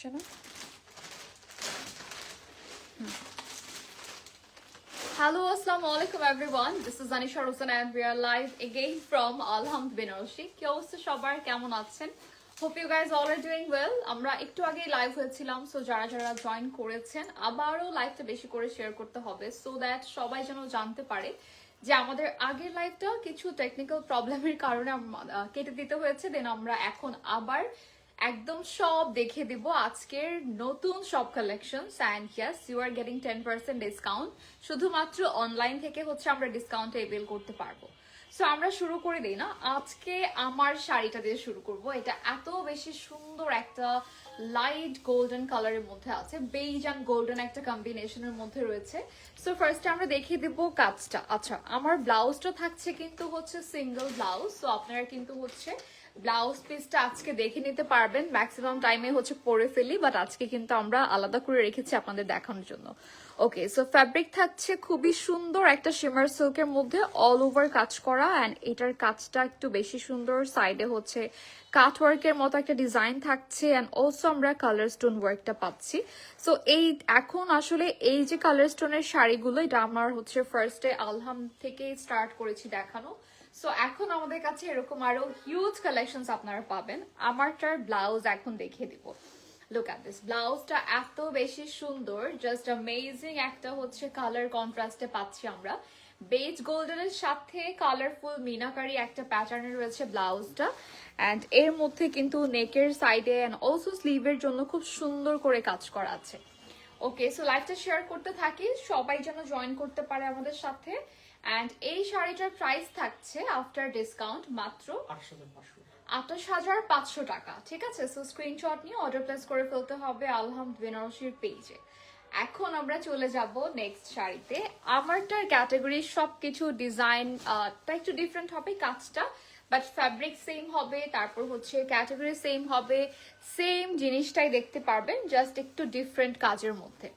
আসছে না। Hello, assalamu alaikum everyone. This is Anisha Rosan and we are live again from Alhamd Benaroshi. কি অবস্থা সবার, কেমন আছেন? Hope you guys all are doing well. আমরা একটু আগে লাইভ হয়েছিলাম, সো যারা যারা জয়েন করেছেন আবারও লাইভটা বেশি করে শেয়ার করতে হবে সো দ্যাট সবাই যেন জানতে পারে যে আমাদের আগের লাইভটা কিছু টেকনিক্যাল প্রবলেমের কারণে কেটে দিতে হয়েছে, দেন আমরা এখন আবার একদম সব দেখে দিব আজকের নতুন সব collections and yes you are getting 10% discount. শুধুমাত্র অনলাইন থেকে হচ্ছে আমরা ডিসকাউন্ট এভেল করতে পারবো। সো আমরা শুরু করে দিই না, আজকে আমার শাড়িটা দিয়ে শুরু করব। এটা এত বেশি সুন্দর একটা লাইট গোল্ডেন কালারের মধ্যে আছে, বেজ অ্যান্ড গোল্ডেন একটা কম্বিনেশনের মধ্যে রয়েছে। সো ফার্স্টে আমরা দেখিয়ে দিব কাজটা। আচ্ছা, আমার ব্লাউজটা থাকছে কিন্তু হচ্ছে সিঙ্গেল ব্লাউজ, সো আপনারা কিন্তু হচ্ছে ব্লাউজ পিসটা আজকে দেখে নিতে পারবেন। ম্যাক্সিমাম টাইমে হচ্ছে পরে ফেলি, বাট আজকে কিন্তু আমরা আলাদা করে রেখেছি আপনাদের দেখানোর জন্য। ওকে, সো ফ্যাব্রিক থাকছে খুবই সুন্দর একটা শিমার সিল্কের মধ্যে অল ওভার কাজ করা, অ্যান্ড এটার কাজটা একটু বেশি সুন্দর। সাইডে হচ্ছে কাট ওয়ার্কের মতো একটা ডিজাইন থাকছে, অ্যান্ড অলসো আমরা কালার স্টোন ওয়ার্কটা পাচ্ছি। সো এই এখন আসলে এই যে কালার স্টোনের শাড়িগুলো, এটা আমার হচ্ছে ফার্স্টে আলহাম থেকে স্টার্ট করেছি দেখানো। সো এখন আমাদের কাছে এরকম আরো হিউজ কালেকশনস আপনারা পাবেন। আমারটার ব্লাউজ এখন দেখিয়ে দিব। লুক অ্যাট দিস, ব্লাউজটা এত বেশি সুন্দর, জাস্ট অ্যামেজিং একটা হচ্ছে কালার কন্ট্রাস্টে পাচ্ছি আমরা। বেজ গোল্ডেনের সাথে কালারফুল মিনাকারি একটা প্যাটার্নে রয়েছে ব্লাউজটা, অ্যান্ড এর মধ্যে কিন্তু নেকের সাইডে অ্যান্ড অলসো স্লিভের জন্য খুব সুন্দর করে কাজ করা আছে। ওকে, সো লাইভটা শেয়ার করতে থাকি, সবাই যেন জয়েন করতে পারে আমাদের সাথে। অ্যান্ড এই শাড়িটার প্রাইস থাকছে আফটার ডিসকাউন্ট মাত্র 28,500 টাকা। ঠিক আছে, সো স্ক্রিনশট নিয়ে অর্ডার প্লেস করে ফেলতে হবে আলহামদ বেনারসির পেজে। এখন আমরা চলে যাব নেক্সট শাড়িতে। আমারটার ক্যাটাগরি সবকিছু ডিজাইনটা একটু ডিফারেন্ট হবে, কাজটা বাট ফ্যাব্রিক সেম হবে, তারপর হচ্ছে ক্যাটাগরি সেম হবে, সেম জিনিসটাই দেখতে পারবেন, জাস্ট একটু ডিফারেন্ট কাজের মধ্যে।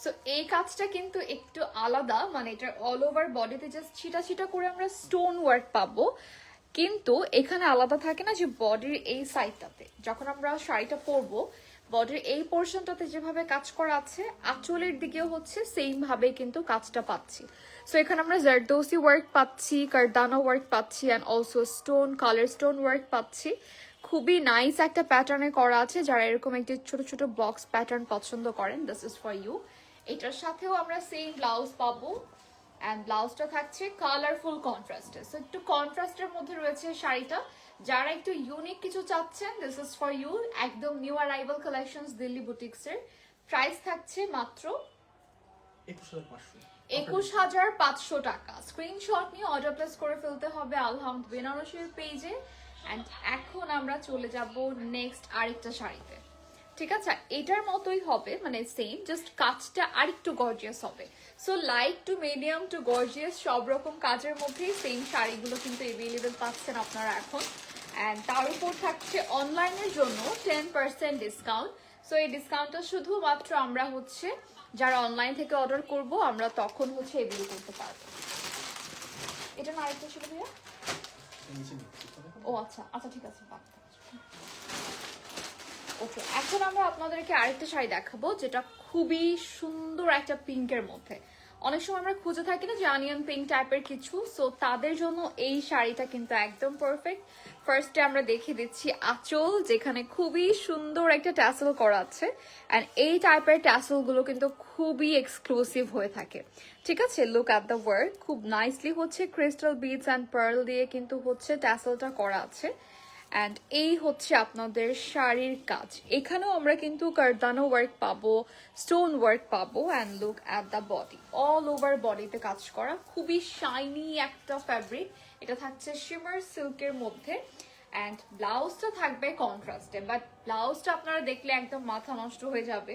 সো এই কাজটা কিন্তু একটু আলাদা, মানে এটা অল ওভার বডিতে জাস্ট ছিটা ছিটা করে আমরা স্টোন ওয়ার্ক পাবো, কিন্তু এখানে আলাদা থাকে না যে বডির এই সাইডটাতে যখন আমরা শাড়িটা পরবো, বডির এই পোর্শনটাতে যেভাবে কাজ করা আছে আঁচলের দিকেও হচ্ছে সেম ভাবে কিন্তু কাজটা পাচ্ছি। সো এখানে আমরা জারদোসি ওয়ার্ক পাচ্ছি, কারদানা ওয়ার্ক পাচ্ছি, and also stone colour stone work পাচ্ছি। খুবই নাইস একটা প্যাটার্নে করা আছে, যারা এরকম একটি ছোট ছোট বক্স প্যাটার্ন পছন্দ করেন, দিস ইজ ফর ইউ। এটার সাথেও আমরা সেম ব্লাউজ পাবো, অ্যান্ড ব্লাউজটা থাকছে কালারফুল কন্ট্রাস্টে। সো একটু কন্ট্রাস্টের মধ্যে রয়েছে শাড়িটা, যারা একটু ইউনিক কিছু চাচ্ছেন দিস ইজ ফর ইউ। একদম নিউ অ্যারাইভাল কালেকশনস দিল্লি বুটিক্সের। প্রাইস থাকছে মাত্র 21,500 টাকা। স্ক্রিনশট নিয়ে অর্ডার প্লেস করে ফেলতে হবে আলহামদ বেনারসির পেজে। অ্যান্ড এখন আমরা চলে যাব নেক্সট আরেকটা শাড়িতে। ঠিক আছে, এটার মতোই হবে, মানে সেম, জাস্ট কাজটা আরেকটু গর্জিয়াস হবে। So light to medium to gorgeous সব রকম কাজের মধ্যেই সেম শাড়িগুলো কিন্তু এভেলেবেল পাচ্ছেন আপনারা এখন। অ্যান্ড তার উপর থাকছে অনলাইনের জন্য 10% ডিসকাউন্ট। সো এই ডিসকাউন্টটা শুধুমাত্র আমরা হচ্ছে যারা অনলাইন থেকে অর্ডার করব আমরা তখন হচ্ছে এভেল করতে পারবো। এটা না আরেকটা ছিল ভাইয়া? ও আচ্ছা আচ্ছা, ঠিক আছে। ওকে, এখন আমরা আপনাদেরকে আরেকটা শাড়ি দেখাবো যেটা খুবই সুন্দর একটা পিঙ্কের মধ্যে। অনেক সময় আমরা খুঁজে থাকি না যে অনিয়ন পিঙ্ক টাইপের কিছু, সো তাদের জন্য এই শাড়িটা কিন্তু একদম পারফেক্ট। ফার্স্টে আমরা দেখিয়ে দিচ্ছি আঁচল, যেখানে খুবই সুন্দর একটা ট্যাসেল করা আছে, অ্যান্ড এই টাইপের ট্যাসেলগুলো কিন্তু খুবই এক্সক্লুসিভ হয়ে থাকে। ঠিক আছে, লুক অ্যাট দ্য ওয়ার্ক, খুব নাইসলি হচ্ছে ক্রিস্টাল বিডস অ্যান্ড পার্ল দিয়ে কিন্তু হচ্ছে ট্যাসেলটা করা আছে। অ্যান্ড এই হচ্ছে আপনাদের শাড়ির কাজ। এখানেও আমরা কিন্তু কারদানো ওয়ার্ক পাবো, স্টোন ওয়ার্ক পাবো, and look at the body, all over বডিতে কাজ করা, খুবই শাইনি একটা ফ্যাব্রিক। এটা থাকছে শিমার সিল্কের মধ্যে, অ্যান্ড ব্লাউজটা থাকবে কন্ট্রাস্টে, বাট ব্লাউজটা আপনারা দেখলে একদম মাথা নষ্ট হয়ে যাবে।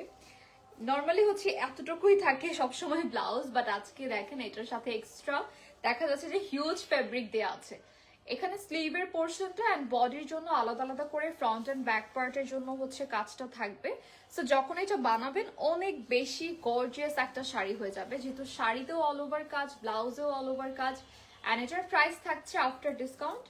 নর্মালি হচ্ছে এতটুকুই থাকে সবসময় ব্লাউজ, বাট আজকে দেখেন এটার সাথে এক্সট্রা দেখা যাচ্ছে যে হিউজ ফ্যাব্রিক দেওয়া আছে। এখানে স্লিভের পোর্শনটা অ্যান্ড বডির জন্য আলাদা আলাদা করে ফ্রন্ট অ্যান্ড ব্যাক পার্টের জন্য হচ্ছে কাজটা থাকবে। সো যখন এটা বানাবেন অনেক বেশি গর্জিয়াস একটা শাড়ি হয়ে যাবে, যেহেতু শাড়িতেও অল ওভার কাজ, ব্লাউজেও অল ওভার কাজ। অ্যান্ড এটার প্রাইস থাকছে আফটার ডিসকাউন্ট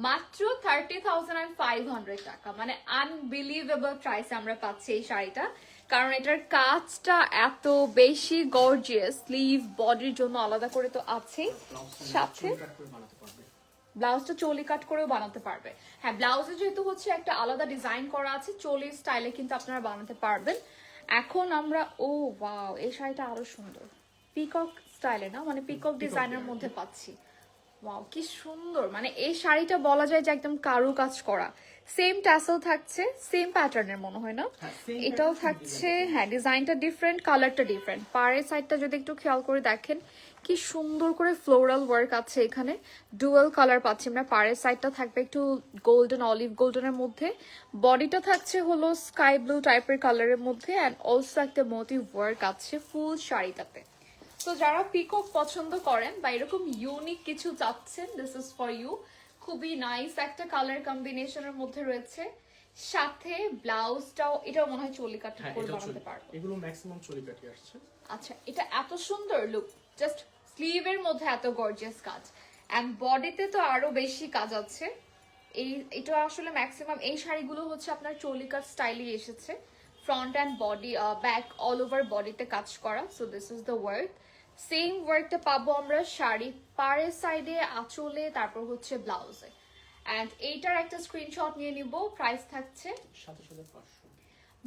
মাত্র 30,500 টাকা, মানে আনবিলিভেবল প্রাইসে আমরা পাচ্ছি এই শাড়িটা। কারণ এটার কাজটা এত বেশি গর্জিয়াস, স্লিভ বডির জন্য আলাদা করে তো আছেই, সাথে ব্লাউজটা চলি কাট করেও বানাতে পারবে। হ্যাঁ, ব্লাউজে যেহেতু হচ্ছে একটা আলাদা ডিজাইন করা আছে, চলি স্টাইলে কিন্তু আপনারা বানাতে পারবেন। এখন আমরা ওয়াও, এই শাড়িটা আরো সুন্দর, পিকক স্টাইলে না, মানে পিকক ডিজাইনের মধ্যে পাচ্ছি। ওয়াও কি সুন্দর, মানে এই শাড়িটা বলা যায় যে একদম কারু কাজ করা, সেম ট্যাসেল থাকছে, সেম প্যাটার্নের মনে হয় না, এটাও থাকছে। হ্যাঁ, ডিজাইনটা ডিফারেন্ট, কালারটা ডিফারেন্ট। পাড়ের সাইডটা যদি একটু খেয়াল করে দেখেন কি সুন্দর করে ফ্লোরাল ওয়ার্ক আছে এখানে, ডুয়াল কালার পাচ্ছি আমরা। পাড়ের সাইডটা থাকবে একটু গোল্ডেন, অলিভ গোল্ডেনের মধ্যে, বডিটা থাকছে হলো স্কাই ব্লু টাইপের কালারের মধ্যে, অ্যান্ড অলসো একটা মোটিভ ওয়ার্ক আছে ফুল শাড়িটাতে। তো যারা পিকক পছন্দ করেন বা এরকম ইউনিক কিছু চাচ্ছেন, দিস ইজ ফর ইউ। খুবই নাইস একটা কালার কম্বিনেশনের মধ্যে রয়েছে, সাথে ব্লাউজটাও, এটাও মনে হয় চলি কাট করে বানাতে পারবো, এগুলো ম্যাক্সিমাম চলি কাটি আসছে। আচ্ছা, এটা এত সুন্দর লুক, জাস্ট স্লিভের মধ্যে এত গর্জিয়াস কাজ, এন্ড বডিতে তো আরো বেশি কাজ আছে। এটা আসলে ম্যাক্সিমাম এই শাড়িগুলো হচ্ছে আপনার চলি কাট স্টাইলে এসেছে, front and body, back, all over বডিতে কাজ করা। So this is the work. Same ওয়ার্কটা পাবো আমরা শাড়ি পাড়ের সাইডে, আঁচলে, তারপর হচ্ছে ব্লাউজে। অ্যান্ড এইটার একটা স্ক্রিনশট নিয়ে নিব। প্রাইস থাকছে 27,500,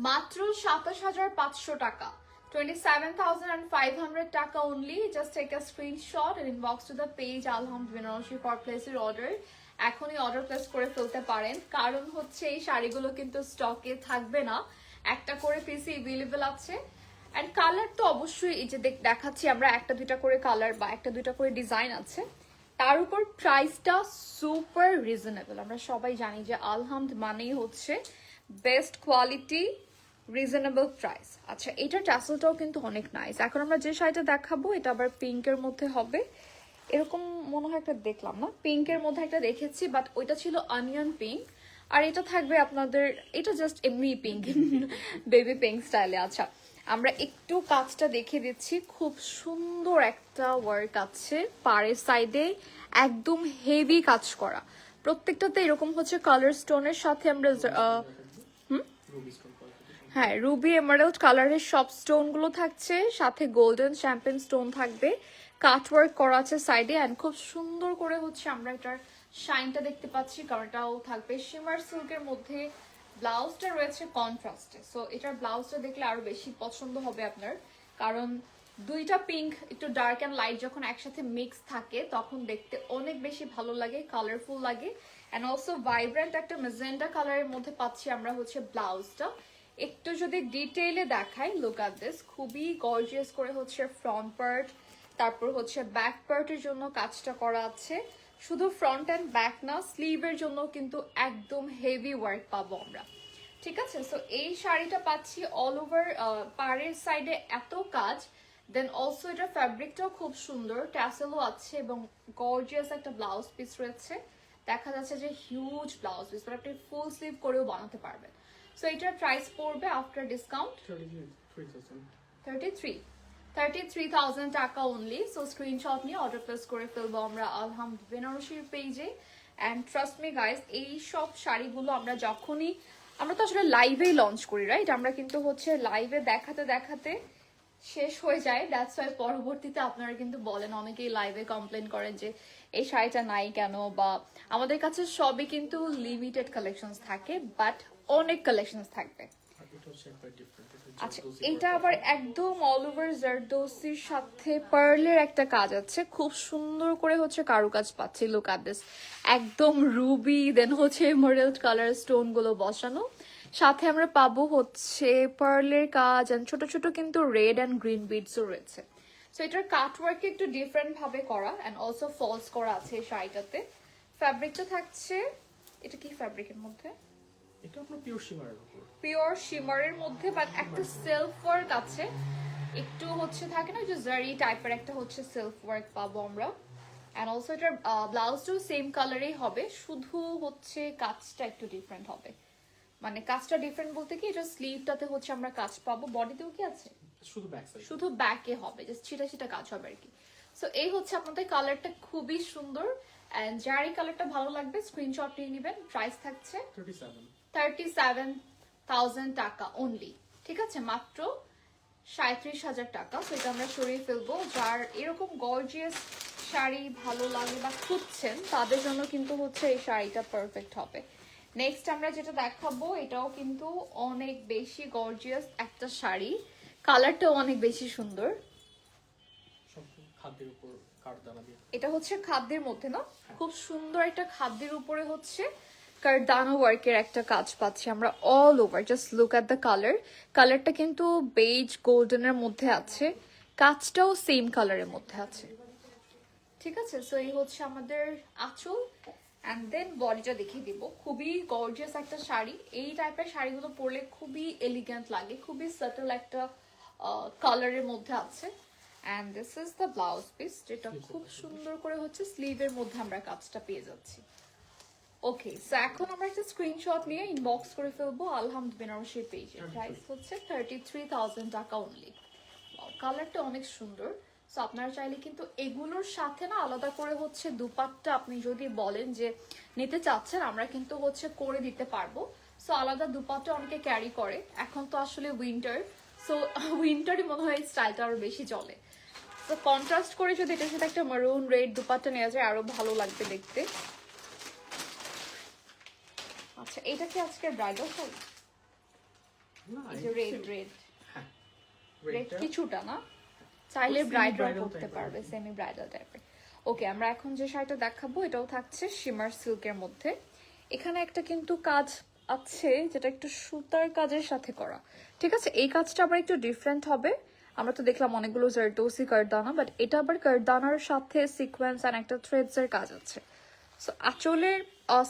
মাত্র 27,500 টাকা, 27,500 টাকা only. Just take a screenshot and inbox to the page Alhamdulillah for place your order. এখনই অর্ডার প্লেস করে ফেলতে পারেন, কারণ হচ্ছে এই শাড়িগুলো কিন্তু স্টকে থাকবে না, একটা করে পিসি অ্যাভেলেবল আছে। এন্ড কালার তো অবশ্যই এই যে দেখাচ্ছি আমরা, একটা দুইটা করে কালার বা একটা দুইটা করে ডিজাইন আছে। তার উপর প্রাইসটা সুপার রিজনেবল। আমরা সবাই জানি যে আলহামদ মানেই হচ্ছে বেস্ট কোয়ালিটি, রিজনেবল প্রাইস। আচ্ছা, এটার ট্যাসেলটাও কিন্তু অনেক নাইস। এখন আমরা যে শাড়িটা দেখাবো এটা আবার পিঙ্কের মধ্যে হবে, এরকম মনে হয় একটা দেখলাম না, পিঙ্কের মধ্যে একটা দেখেছি, বাট ওইটা ছিল অনিয়ন পিঙ্ক, আর এটা থাকবে আপনাদের, এটা জাস্ট এমনি পিঙ্ক, বেবি পিঙ্ক স্টাইলে। আচ্ছা, আমরা একটু কাজটা দেখে দিচ্ছি, খুব সুন্দর একটা ওয়ার্ক আছে পাড়ের সাইডে, একদম হেভি কাজ করা। প্রত্যেকটাতে এরকম হচ্ছে কালার স্টোনের সাথে আমরা হ্যাঁ, রুবি এমারাল্ড কালারের সব স্টোন গুলো থাকছে, সাথে গোল্ডেন শ্যাম্পেন স্টোন থাকবে, কাটওয়ার্ক করা আছে সাইডে, এন্ড খুব সুন্দর করে হচ্ছে আমরা এটার শাইনটা দেখতে পাচ্ছি, কারণ এটাও থাকবে শিমার সিল্কের মধ্যে। ব্লাউজটা রয়েছে কন্ট্রাস্টে, সো এটার ব্লাউজটা দেখলে আরো বেশি পছন্দ হবে আপনার, কারণ দুইটা পিঙ্ক একটু ডার্ক অ্যান্ড লাইট যখন একসাথে মিক্স থাকে তখন দেখতে অনেক বেশি ভালো লাগে, কালারফুল লাগে। অ্যান্ড অলসো ভাইব্রেন্ট একটা মেজেন্ডা কালারের মধ্যে পাচ্ছি আমরা হচ্ছে ব্লাউজটা। একটু যদি ডিটেইলে দেখাই, লুক অ্যাট দিস, খুবই গর্জিয়াস করে হচ্ছে ফ্রন্ট পার্ট, তারপর হচ্ছে ব্যাক পার্টের জন্য কাজটা করা আছে। শুধু ফ্রন্ট অ্যান্ড ব্যাক না, স্লিভের জন্য কিন্তু একদম হেভি ওয়ার্ক পাবো আমরা। ঠিক আছে, সো এই শাড়িটা পাচ্ছি অল ওভার পাড়ের সাইডে এত কাজ, দেন অলসো এটার ফ্যাব্রিকটাও খুব সুন্দর, ট্যাসেলও আছে এবং গর্জিয়াস একটা ব্লাউজ পিস রয়েছে। দেখা যাচ্ছে যে হিউজ ব্লাউজ পিস, আপনি ফুল স্লিভ করেও বানাতে পারবেন। সো এটার প্রাইস পড়বে আফটার ডিসকাউন্ট 33,000 টাকা অনলি। সো স্ক্রিনশট নিয়ে অর্ডার প্লেস করে ফেলবো আমরা আলহামদ বেনারসির পেজে। অ্যান্ড ট্রাস্ট মি গাইস, এই সব শাড়িগুলো আমরা যখনই, আমরা তো আসলে লাইভেই লঞ্চ করি, রাইট? আমরা কিন্তু হচ্ছে লাইভে দেখাতে দেখাতে শেষ হয়ে যায়, দ্যাটস ওয়াই পরবর্তীতে আপনারা কিন্তু বলেন, অনেকেই লাইভে কমপ্লেন করেন যে এই শাড়িটা নাই কেন, বা আমাদের কাছে সবই কিন্তু লিমিটেড কালেকশনস থাকে, বাট অনেক কালেকশনস থাকবে। আচ্ছা, এটা আবার একদম অল ওভার জারদোসির সাথে পার্লের একটা কাজ আছে, খুব সুন্দর করে হচ্ছে কারুকাজ পাচ্ছি, লুক অ্যাট দিস, একদম রুবি, দেন হচ্ছে এমারাল্ড কালার স্টোন গুলো বসানো, সাথে আমরা পাবো হচ্ছে পার্লের কাজ, এন্ড ছোট ছোট কিন্তু রেড অ্যান্ড গ্রিন বিডসও রয়েছে। সো এটার কাটওয়ার্ক একটু ডিফারেন্ট ভাবে করা, এন্ড অলসো ফলস করা আছে এই শাড়িটাতে। ফ্যাব্রিকটা থাকছে, এটা কি ফ্যাব্রিকের মধ্যে? এটা আপনার পিওর শিমারের উপর, পিওর শিমারের মধ্যে, বাট একটা সেলফ ওয়ার্ক আছে, একটু হচ্ছে থাকে না যে জারি টাইপের একটা হচ্ছে সেলফ ওয়ার্ক পাবো আমরা। এন্ড অলসো এটার ব্লাউজটাও সেম কালারেই হবে, শুধু হচ্ছে কাজটা একটু ডিফারেন্ট হবে। মানে কাজটা ডিফারেন্ট বলতে কি, এটা স্লিভটাতে হচ্ছে আমরা কাজ পাবো, বডিতেও কি আছে, শুধু ব্যাক সাইড, শুধু ব্যাকে হবে, জাস্ট ছিটা ছিটা কাজ হবে আর কি। সো এই হচ্ছে আপনাদের কালারটা খুবই সুন্দর, এন্ড যার এই কালারটা ভালো লাগবে স্ক্রিনশট নিয়ে নেবেন। প্রাইস থাকছে 37 37,000 টাকা অনলি। ঠিক আছে, মাত্র 37,000 টাকা। তো এটা আমরা সরিয়ে ফেলবো। যার এরকম গর্জিয়াস শাড়ি ভালো লাগে বা খুঁজছেন তাদের জন্য কিন্তু হচ্ছে এই শাড়িটা পারফেক্ট হবে। নেক্সট আমরা যেটা দেখাবো এটাও কিন্তু অনেক বেশি গর্জিয়াস একটা শাড়ি, কালারটাও অনেক বেশি সুন্দর। সম্পূর্ণ খাদ্যের উপর কাঠদানা দিয়ে। এটা হচ্ছে খাদ্যের মধ্যে না, খুব সুন্দর একটা খাদ্যের উপরে হচ্ছে কারদানো ওয়ার্কের একটা কাজ পাচ্ছি আমরা all over. Just look at the colour, কালারটা কিন্তু বেজ গোল্ডেনের মধ্যে আছে, কাজটাও সেম কালারের মধ্যে আছে। ঠিক আছে, সো এই হচ্ছে আমাদের আঁচল অ্যান্ড দেন বডিটা দেখিয়ে দিব। খুবই গর্জিয়াস একটা শাড়ি, এই টাইপের শাড়িগুলো পরলে খুবই এলিগেন্ট লাগে, খুবই সাটল একটা কালারের মধ্যে আছে। And this is the blouse piece, যেটা খুব সুন্দর করে হচ্ছে স্লিভের মধ্যে আমরা কাজটা পেয়ে যাচ্ছি। ওকে, সো এখন আমরা একটা স্ক্রিনশট নিয়ে ইনবক্স করে ফেলবো আলহামদ বেনারসির পেজে। প্রাইস হচ্ছে 33,000 টাকা অনলি। কালারটা অনেক সুন্দর। সো আপনারা চাইলে কিন্তু এগুলোর সাথে না আলাদা করে হচ্ছে দুপাট্টা আপনি যদি বলেন যে নিতে চাচ্ছেন, আমরা কিন্তু হচ্ছে করে দিতে পারবো। সো আলাদা দুপাট্টা অনেকে ক্যারি করে, এখন তো আসলে উইন্টার, সো উইন্টারই মনে হয় স্টাইলটা আরো বেশি চলে। তো কন্ট্রাস্ট করে যদি এটার সাথে একটা মারুন রেড দুপাট্টা নেওয়া যায় আরো ভালো লাগবে দেখতে। আচ্ছা, এটা কি আজকে ব্রাইডাল শাড়ি? না, এই যে রেড রেড হ্যাঁ, রেড রেডটা কিছুটা না, চাইলে semi ব্রাইডাল bridal করতে type-এর। পারবে, সেমি ব্রাইডাল টাইপের। ওকে, আমরা এখন যে শাড়িটা দেখাবো এটাও থাকছে শিমার সিল্কের মধ্যে। এখানে একটা কিন্তু কাজ আছে যেটা একটু সুতার কাজের সাথে করা। ঠিক আছে, এই কাজটা আবার একটু ডিফারেন্ট হবে। আমরা তো দেখলাম অনেকগুলো জারদোসি কারদানা, বাট এটা আবার কারদানার সাথে সিকোয়েন্স আর একটা থ্রেডস এর কাজ আছে। সো আঁচলের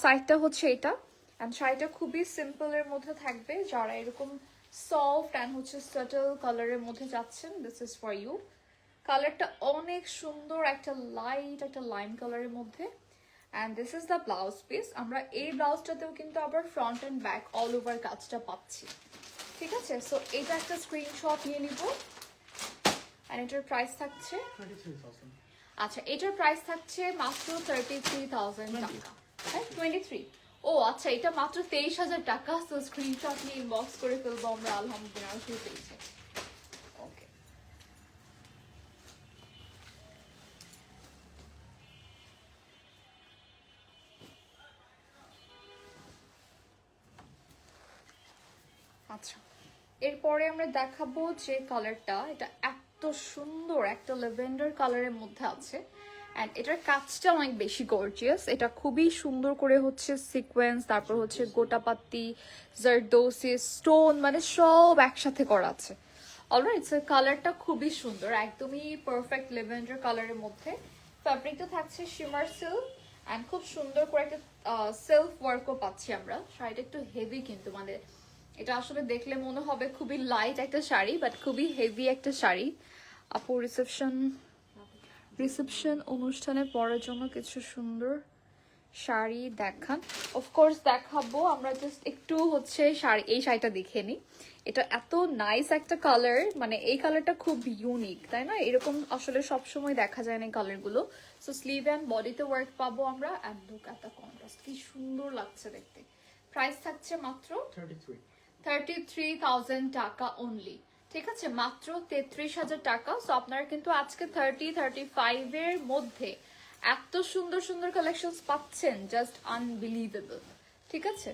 সাইডটা হচ্ছে এটা, অ্যান্ড শাড়িটা খুবই সিম্পল এর মধ্যে থাকবে। যারা এরকম সফট অ্যান্ড হচ্ছে সাটল কালারের মধ্যে যাচ্ছেন, দিস ইজ ফর ইউ। কালারটা অনেক সুন্দর, একটা লাইট একটা লাইম কালারের মধ্যে। And this is the blouse piece. আমরা এই ব্লাউজটাতেও কিন্তু আবার front and back all over কাজটা পাচ্ছি। ঠিক আছে, সো এটা একটা স্ক্রিনশট নিয়ে নিব। অ্যান্ড এটার প্রাইস থাকছে 23,000। আচ্ছা, এটার প্রাইস থাকছে মাত্র 33,000 টাকা। হ্যাঁ, 23। ও আচ্ছা, এটা মাত্র 23,000 টাকা। সো স্ক্রিনশট নিয়ে ইনবক্স করে ফেলবো আমরা আলহামদুলিল্লাহ পেয়েছি। ওকে, আচ্ছা, এরপরে আমরা দেখাবো যে কালারটা, এটা এত সুন্দর একটা ল্যাভেন্ডার কালারের মধ্যে আছে। অ্যান্ড এটার কাজটা অনেক বেশি গর্জিয়াস, এটা খুবই সুন্দর করে হচ্ছে সিকোয়েন্স, তারপর হচ্ছে গোটাপাত্তি, জারদোসি, স্টোন, মানে সব একসাথে করা আছে। অলরাইট, সো কালারটা খুবই সুন্দর, একদমই পারফেক্ট ল্যাভেন্ডার কালারের মধ্যে। ফ্যাব্রিকটা থাকছে শিমার সিল্ক অ্যান্ড খুব সুন্দর করে একটা সেলফ ওয়ার্কও পাচ্ছি আমরা। শাড়িটা একটু হেভি কিন্তু, মানে এটা আসলে দেখলে মনে হবে খুবই লাইট একটা শাড়ি, বাট খুবই হেভি একটা শাড়ি। আপু রিসেপশন অনুষ্ঠানে পরার জন্য কিছু সুন্দর শাড়ি দেখান। অফকোর্স দেখাবো, আমরা জাস্ট একটু হচ্ছে শাড়ি, এই শাড়িটা দেখে নিই। এটা এত নাইস একটা কালার, মানে এই কালারটা খুব ইউনিক, তাই না? এরকম আসলে সবসময় দেখা যায় না এই কালারগুলো। সো স্লিভ অ্যান্ড বডিতে ওয়ার্ক পাবো আমরা। And look at the contrast, কি সুন্দর লাগছে দেখতে। প্রাইস থাকছে মাত্র 33,000 টাকা অনলি। ঠিক আছে, মাত্র 33,000 টাকা। সো আপনারা কিন্তু আজকে 35 এর মধ্যে এত সুন্দর সুন্দর কালেকশন পাচ্ছেন, জাস্ট আনবিলিভেবল। ঠিক আছে,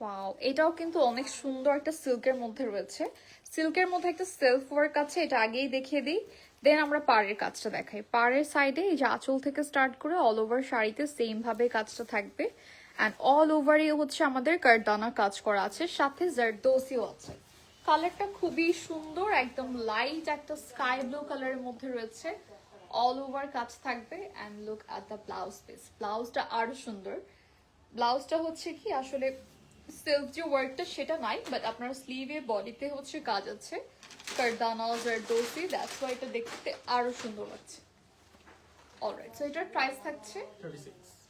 ওয়াও, এটাও কিন্তু অনেক সুন্দর একটা সিল্কের মধ্যে রয়েছে। সিল্কের মধ্যে একটা সেলফ ওয়ার্ক আছে, এটা আগেই দেখিয়ে দিই, দেন আমরা পাড়ের কাজটা দেখাই। পাড়ের সাইডে এই যে আঁচল থেকে স্টার্ট করে অল ওভার শাড়িতে সেম ভাবে কাজটা থাকবে। অ্যান্ড অল ওভারই হচ্ছে আমাদের কারদানা কাজ করা আছে, সাথে জারদোসিও আছে। কালারটা খুবই সুন্দর, একদম লাইট একটা স্কাই ব্লু কালারের মধ্যে রয়েছে, অল ওভার কাজ থাকবে। And look at the blouse piece, ব্লাউজটা আরো সুন্দর। ব্লাউজটা হচ্ছে কি আসলে সেলফ যে ওয়ার্কটা সেটা নাই, বাট আপনার স্লিভে বডিতে হচ্ছে কাজ আছে কারদানা জারদোসি, দ্যাটস ওয়াই এটা দেখতে আরো সুন্দর লাগছে। অলরাইট, সো এটার প্রাইস থাকছে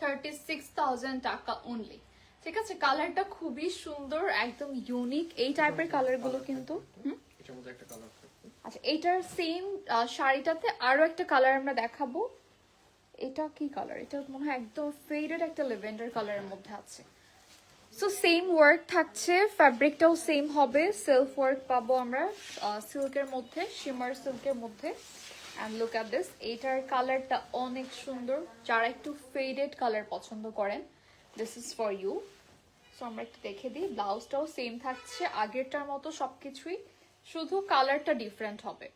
36,000 টাকা অনলি। ঠিক আছে, কালারটা খুবই সুন্দর, একদম ইউনিক। এই টাইপের কালার গুলো কিন্তু এটার মধ্যে একটা কালার থাকবে। আচ্ছা, এটার সেম শাড়িটাতে আরো একটা কালার আমরা দেখাবো। এটা কি কালার? এটা মনে হয় একদম ফেডেড একটা ল্যাভেন্ডার কালারের মধ্যে আছে। সো সেম ওয়ার্ক থাকছে, ফ্যাব্রিকটাও সেম হবে, সেলফ ওয়ার্ক পাবো আমরা সিল্কের মধ্যে, শিমার সিল্কের মধ্যে। অ্যান্ড লুক অ্যাট দিস, এটার কালারটা অনেক সুন্দর। যারা একটু ফেডেড কালার পছন্দ করেন, this is for you. So আমরা একটু দেখে দিই, ব্লাউজটাও সেম থাকছে আগেরটার মতো সবকিছুই, শুধু কালারটা ডিফারেন্ট হবে।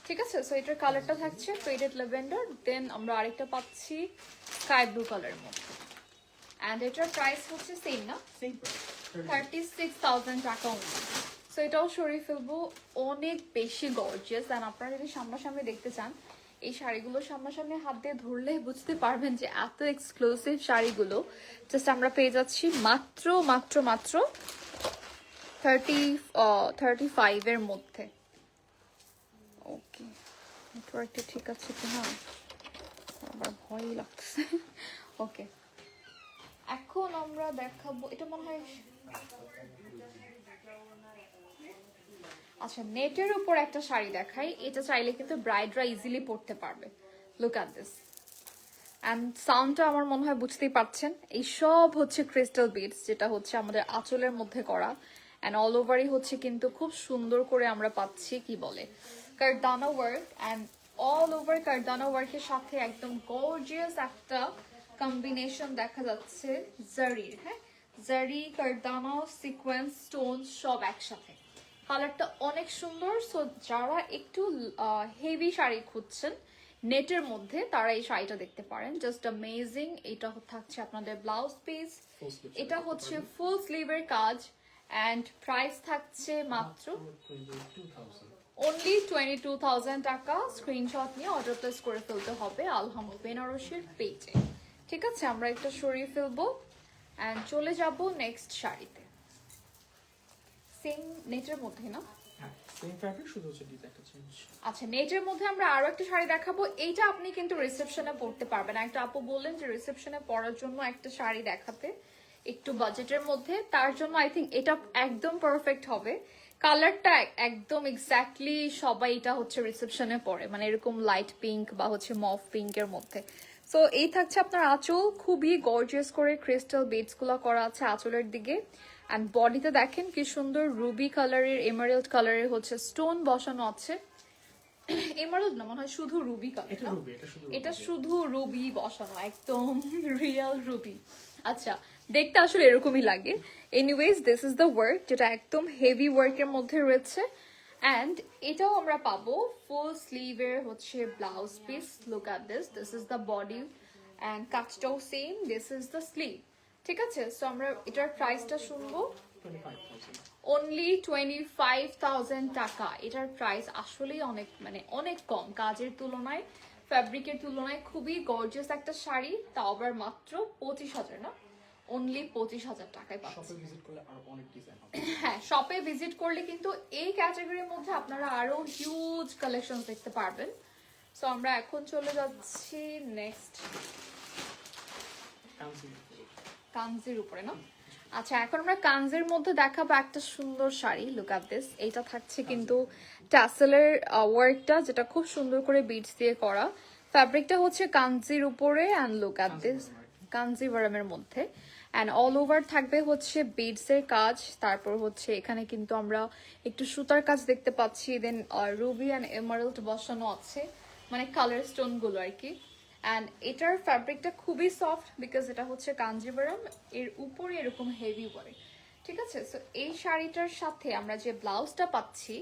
ঠিক আছে, সো এটার কালারটা থাকছে ফেডেড ল্যাভেন্ডার, দেন আমরা আরেকটা পাচ্ছি স্কাই ব্লু কালারের মধ্যে। অ্যান্ড এটার প্রাইস হচ্ছে সেম না, সেম প্রাইস 36,000 টাকা। সো এটাও সরিয়ে ফেলবো, অনেক বেশি গর্জিয়াস। অ্যান্ড আপনারা যদি সামনাসামনি দেখতে চান, এই শাড়িগুলো সামনাসামনি হাত দিয়ে ধরলে বুঝতে পারবেন যে এত এক্সক্লুসিভ শাড়িগুলো জাস্ট আমরা পেয়ে যাচ্ছি মাত্র মাত্র মাত্র 35 এর মধ্যে। ওকে, নেটওয়ার্কটা ঠিক আছে কিনা আবার ভয়ই লাগছে। ওকে, এখন আমরা দেখাবো, এটা মনে হয় আচ্ছা নেটের উপর একটা শাড়ি দেখাই। এটা চাইলে কিন্তু ব্রাইডরা ইজিলি পরতে পারবে। লুক অ্যাট দিস, অ্যান্ড সাউন্ডটা আমার মনে হয় বুঝতেই পারছেন। এই সব হচ্ছে ক্রিস্টাল বিডস, যেটা হচ্ছে আমাদের আঁচলের মধ্যে করা, অ্যান্ড অল ওভারই হচ্ছে কিন্তু খুব সুন্দর করে আমরা পাচ্ছি কি বলে কারদানা ওয়ার্ক, অ্যান্ড অল ওভার কারদানা ওয়ার্কের সাথে একদম গর্জিয়াস একটা কম্বিনেশন দেখা যাচ্ছে জারির। হ্যাঁ, জারি, কারদানা, সিকোয়েন্স, স্টোন সব একসাথে। কালারটা অনেক সুন্দর। সো যারা একটু হেভি শাড়ি খুঁজছেন নেটের মধ্যে, তারা এই শাড়িটা দেখতে পারেন, জাস্ট অ্যামেজিং। এটা থাকছে আপনাদের ব্লাউজ পিস, এটা হচ্ছে ফুল স্লিভের কাজ, অ্যান্ড প্রাইস থাকছে মাত্র 22,000। অনলি 22,000 টাকা। স্ক্রিনশট নিয়ে অর্ডার প্লেস করে ফেলতে হবে আলহাম বেনারসির পেজে। ঠিক আছে, আমরা একটা সরিয়ে ফেলবো অ্যান্ড চলে যাব নেক্সট শাড়িতে। সেম নেটের মধ্যে না? হ্যাঁ, সেম ফ্যাব্রিক, শুধু হচ্ছে ডিজাইনটা চেঞ্জ। আচ্ছা, নেটের মধ্যে আমরা আরো একটা শাড়ি দেখাবো। এইটা আপনি কিন্তু রিসেপশনে পরতে পারবেন। একটা আপু বললেন যে রিসেপশনে পরার জন্য একটা শাড়ি দেখাতে, একটু বাজেটের মধ্যে, তার জন্য আই থিঙ্ক এটা একদম পারফেক্ট হবে। কালারটা একদম এক্স্যাক্টলি সবাই এটা হচ্ছে রিসেপশনে পরে, মানে এরকম লাইট পিঙ্ক বা হচ্ছে মফ পিঙ্কের মধ্যে। সো এই থাকছে আপনার আঁচল, খুবই গর্জিয়াস করে ক্রিস্টাল বিডস গুলো করা আছে আঁচলের দিকে। অ্যান্ড বডিতে দেখেন কি সুন্দর রুবি কালারের, এমারেল্ড কালারের হচ্ছে স্টোন বসানো আছে। এমারেল্ড না, মনে হয় শুধু রুবি কালার। এটা রুবি, এটা শুধু রুবি বসানো, একদম রিয়েল রুবি। আচ্ছা, দেখতে আসলে এরকমই লাগে। Anyways, this is the work, যেটা একদম হেভি ওয়ার্কের মধ্যে রয়েছে। অ্যান্ড এটাও আমরা পাবো ফুল স্লিভের হচ্ছে blouse piece. Look at this, this is the body and কাজটাও same, this is the sleeve. ঠিক আছে, সো আমরা এটার প্রাইসটা শুনবো। 25,000। অনলি 25,000 টাকা। এটার প্রাইস আসলেই অনেক, মানে অনেক কম কাজের তুলনায়, ফ্যাব্রিকের তুলনায়। খুবই গর্জিয়াস একটা শাড়ি, তাও আবার মাত্র 25,000 না, অনলি 25,000 টাকায় পাচ্ছি। শপে ভিজিট করলে আরো অনেক ডিজাইন হবে। হ্যাঁ, শপে ভিজিট করলে কিন্তু এই ক্যাটাগরির মধ্যে আপনারা আরো হিউজ কালেকশন দেখতে পারবেন। সো আমরা এখন চলে যাচ্ছি নেক্সট কাঞ্জির উপরে না? আচ্ছা, এখন আমরা কাঞ্জির মধ্যে দেখাবো একটা সুন্দর শাড়ি। লুক অ্যাট দিস, এটা থাকছে কিন্তু টাসেলের ওয়ার্কটা, যেটা খুব সুন্দর করে বিডস দিয়ে করা। ফ্যাব্রিকটা হচ্ছে কাঞ্জির উপরে, অ্যান্ড লুক অ্যাট দিস, কাঞ্জিভারামের মধ্যে। অ্যান্ড অল ওভার থাকবে হচ্ছে বিডস এর কাজ। তারপর হচ্ছে এখানে কিন্তু আমরা একটু সুতার কাজ দেখতে পাচ্ছি, দেন রুবি অ্যান্ড এমারেল্ড বসানো আছে, মানে কালার স্টোন গুলো আর কি। অ্যান্ড এটার ফ্যাব্রিকটা খুবই সফট, বিকজ এটা হচ্ছে কাঞ্জিভারাম, এর উপরে এরকম হেভি ওয়ার্ক। ঠিক আছে, সো এই শাড়িটার সাথে আমরা যে ব্লাউজটা পাচ্ছি,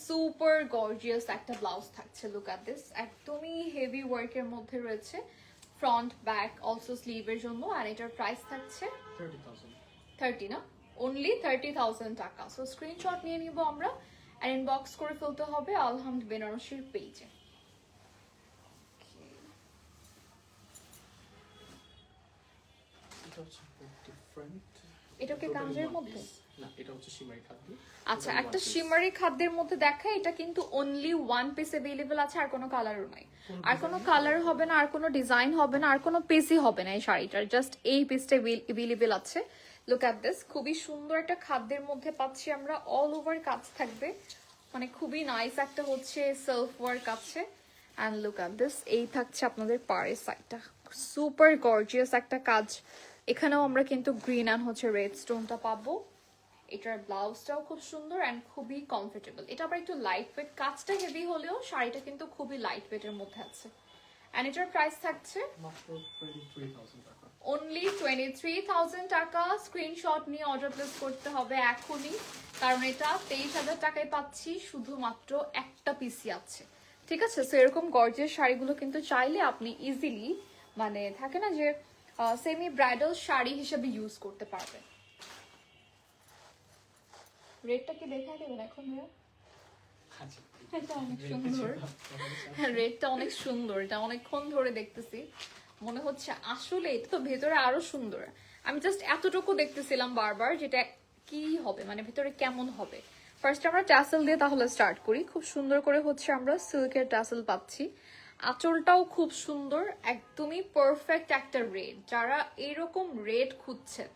সুপার গর্জিয়াস একটা ব্লাউজ থাকছে। লুক অ্যাট দিস, একদমই হেভি ওয়ার্কের মধ্যে রয়েছে, ফ্রন্ট ব্যাক অলসো স্লিভের জন্য। আর এটার প্রাইস থাকছে 30,000। 30 না, অনলি 30,000 টাকা। সো স্ক্রিনশট নিয়ে নিব আমরা, আর ইনবক্স করে ফেলতে হবে আলহামদ বেনারসির পেজে। এটা হচ্ছে ডিফারেন্ট। এটা কি কাঞ্জির মধ্যে? না, এটা হচ্ছে শিমারি খাদ্য। আচ্ছা, একটা শিমারি খাদ্যের মধ্যে দেখা, এটা কিন্তু অনলি ওয়ান পিস अवेलेबल আছে, আর কোনো কালারও নাই, আর কোনো কালার হবে না, আর কোনো ডিজাইন হবে না, আর কোনো পিসই হবে না এই শাড়িটার, জাস্ট এই পিসটা अवेलेबल আছে। লুক অ্যাট দিস, খুবই সুন্দর একটা খাদ্যের মধ্যে পাচ্ছি আমরা, অল ওভার কাজ থাকবে, মানে খুবই নাইস একটা হচ্ছে সেলফ ওয়ার্ক আছে। অ্যান্ড লুক অ্যাট দিস, এই থাকছে আপনাদের পাড়ের সাইডটা, সুপার গর্জিয়াস একটা কাজ। এখানেও আমরা কিন্তু গ্রিন অ্যান্ড হচ্ছে রেড স্টোনটা পাবো। এটার ব্লাউজটাও খুব সুন্দর অ্যান্ড খুবই কমফোর্টেবল। এটা আবার একটু লাইট ওয়েট, কাজটা হেভি হলেও শাড়িটা কিন্তু খুবই লাইট ওয়েটের মধ্যে আছে। অ্যান্ড এটার প্রাইস থাকছে মাত্র 23,000 টাকা। অনলি 23,000 টাকা। স্ক্রিনশট নিয়ে অর্ডার প্লেস করতে হবে এখনই, কারণ এটা 23,000 টাকায় পাচ্ছি, শুধুমাত্র একটা পিসি আছে। ঠিক আছে, সো এরকম গর্জিয়াস শাড়িগুলো কিন্তু চাইলে আপনি ইজিলি, মানে থাকে না যে সেমি ব্রাইডাল শাড়ি হিসেবে ইউজ করতে পারবেন। রেটটা কি দেখা দেবেন এখন ভাইয়া? আচ্ছা, এটা অনেক সুন্দর, হ্যাঁ রেডটা অনেক সুন্দর, এটা অনেকক্ষণ ধরে দেখতেছি, মনে হচ্ছে আসলে এটা তো ভেতরে আরো সুন্দর। আমি জাস্ট এতটুকু দেখতেছিলাম বারবার, যেটা কি হবে, মানে ভেতরে কেমন হবে। ফার্স্ট আমরা ট্যাসেল দিয়ে তাহলে স্টার্ট করি। খুব সুন্দর করে হচ্ছে আমরা সিল্কের ট্যাসেল পাচ্ছি, আঁচলটাও খুব সুন্দর, একদমই পারফেক্ট একটা রেড। যারা এরকম রেড খুঁজছেন,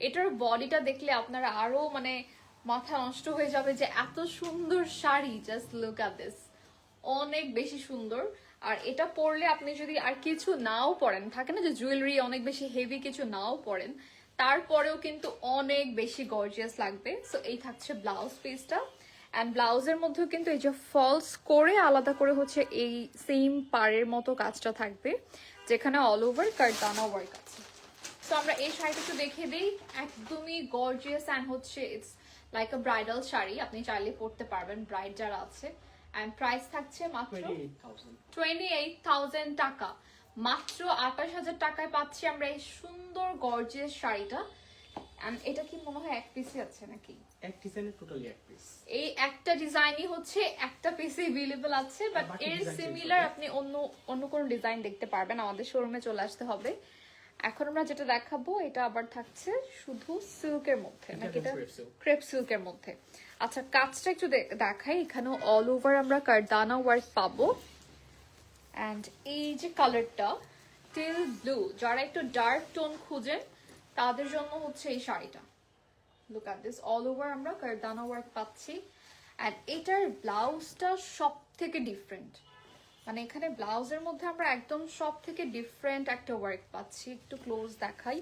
এটার বডিটা দেখলে আপনারা আরো মানে মাথা নষ্ট হয়ে যাবে যে এত সুন্দর sari, just look at this, অনেক বেশি সুন্দর। আর এটা পরলে আপনি যদি আর কিছু নাও পরেন, থাকে না যে জুয়েলারি অনেক বেশি হেভি কিছু নাও পরেন, তারপরেও কিন্তু অনেক বেশি গর্জিয়াস লাগবে। সো এই থাকছে ব্লাউজ পিসটা, অ্যান্ড ব্লাউজের মধ্যেও কিন্তু এই যে ফলস করে আলাদা করে হচ্ছে এই সেম পাড়ের মতো কাজটা থাকবে, যেখানে অল ওভার কারদানা ওয়ার্ক আছে। তো আমরা এই শাড়িটা একটু দেখে দিই, একদমই গর্জিয়াস অ্যান্ড হচ্ছে it's like a bridal sari, আপনি চাইলে পরতে পারবেন ব্রাইড যারা আছে। অ্যান্ড প্রাইস থাকছে মাত্র 28,000 টাকা। মাত্র 28,000 টাকায় পাচ্ছি আমরা এই সুন্দর গর্জিয়াস শাড়িটা। অ্যান্ড এটা কি মনে হয় এক পিসই আছে নাকি? এক ডিজাইনের টোটালি এক পিস। এই একটা ডিজাইনই হচ্ছে একটা পিসে अवेलेबल আছে, বাট বাকি এর design সিমিলার change হবে। আপনি অন্য অন্য কোন ডিজাইন দেখতে পারবেন, আমাদের শোরুমে চলে আসতে হবে। এখন আমরা যেটা দেখাবো এটা আবার থাকছে শুধু সিল্কের মধ্যে, নাকি এটা crepe silk। ক্রেপ সিল্কের মধ্যে। আচ্ছা, কাজটা একটু দেখাই। এখানেও অল ওভার আমরা কারদানা ওয়ার্ক পাবো। অ্যান্ড এই যে কালারটা টিল ব্লু, যারা একটু ডার্ক টোন খুঁজেন তাদের জন্য হচ্ছে এই শাড়িটা। Look at this, all over আমরা কারদানা ওয়ার্ক পাচ্ছি। অ্যান্ড এটার ব্লাউজটা সব থেকে ডিফারেন্ট, মানে এখানে ব্লাউজের মধ্যে আমরা একদম সব থেকে ডিফারেন্ট একটা ওয়ার্ক পাচ্ছি। একটু ক্লোজ দেখাই,